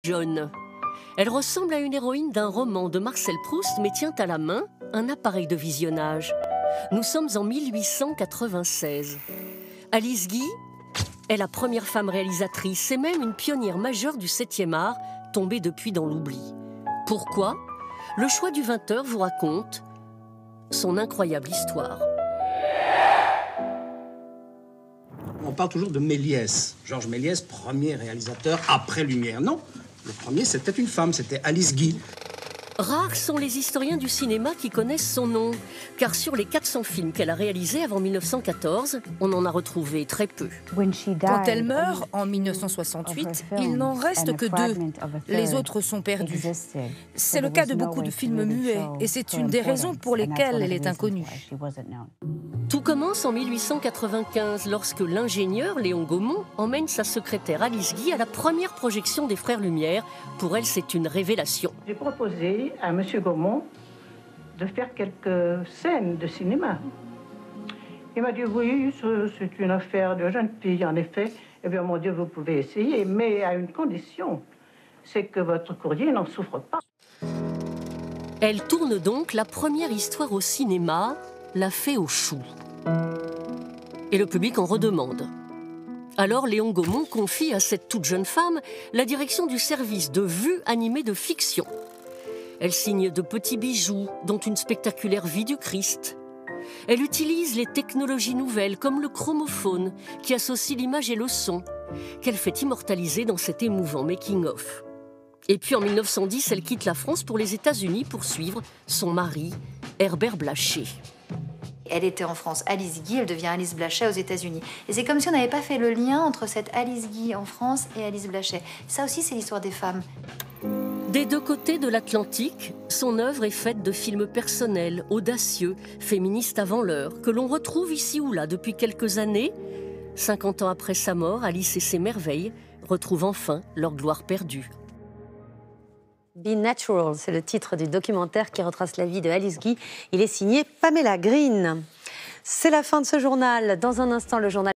Jeune. Elle ressemble à une héroïne d'un roman de Marcel Proust, mais tient à la main un appareil de visionnage. Nous sommes en 1896. Alice Guy est la première femme réalisatrice et même une pionnière majeure du 7e art, tombée depuis dans l'oubli. Pourquoi? Le choix du 20h vous raconte son incroyable histoire. On parle toujours de Méliès. Georges Méliès, premier réalisateur après Lumière. Non, le premier, c'était une femme, c'était Alice Guy. Rares sont les historiens du cinéma qui connaissent son nom, car sur les 400 films qu'elle a réalisés avant 1914, on en a retrouvé très peu. Quand elle meurt, en 1968, il n'en reste que 2. Les autres sont perdus. C'est le cas de beaucoup de films muets, et c'est une des raisons pour lesquelles elle est inconnue. Tout commence en 1895, lorsque l'ingénieur Léon Gaumont emmène sa secrétaire Alice Guy à la première projection des Frères Lumière. Pour elle, c'est une révélation. J'ai proposé à M. Gaumont de faire quelques scènes de cinéma. Il m'a dit oui, c'est une affaire de jeune fille, en effet. Eh bien, mon Dieu, vous pouvez essayer, mais à une condition, c'est que votre courrier n'en souffre pas. Elle tourne donc la première histoire au cinéma, La Fée aux choux. Et le public en redemande. Alors Léon Gaumont confie à cette toute jeune femme la direction du service de vue animée de fiction. Elle signe de petits bijoux, dont une spectaculaire vie du Christ. Elle utilise les technologies nouvelles comme le chromophone, qui associe l'image et le son, qu'elle fait immortaliser dans cet émouvant making-of. Et puis en 1910, elle quitte la France pour les États-Unis pour suivre son mari, Herbert Blaché. Elle était en France, Alice Guy, elle devient Alice Blaché aux États-Unis. Et c'est comme si on n'avait pas fait le lien entre cette Alice Guy en France et Alice Blaché. Ça aussi, c'est l'histoire des femmes. Des deux côtés de l'Atlantique, son œuvre est faite de films personnels, audacieux, féministes avant l'heure, que l'on retrouve ici ou là depuis quelques années. 50 ans après sa mort, Alice et ses merveilles retrouvent enfin leur gloire perdue. Be Natural, c'est le titre du documentaire qui retrace la vie de Alice Guy. Il est signé Pamela Green. C'est la fin de ce journal. Dans un instant, le journal